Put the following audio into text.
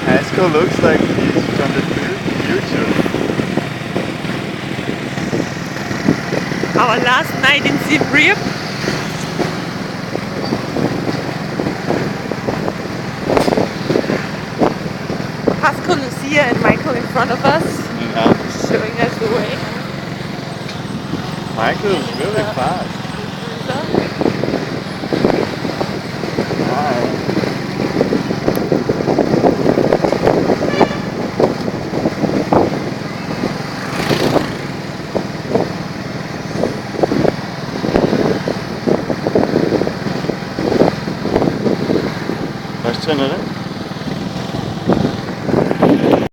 Haskell looks like he's from the future. Our last night in Siem Reap. Pascal, Lucia and Michael in front of us, Yeah. showing us the way. Michael is really fast.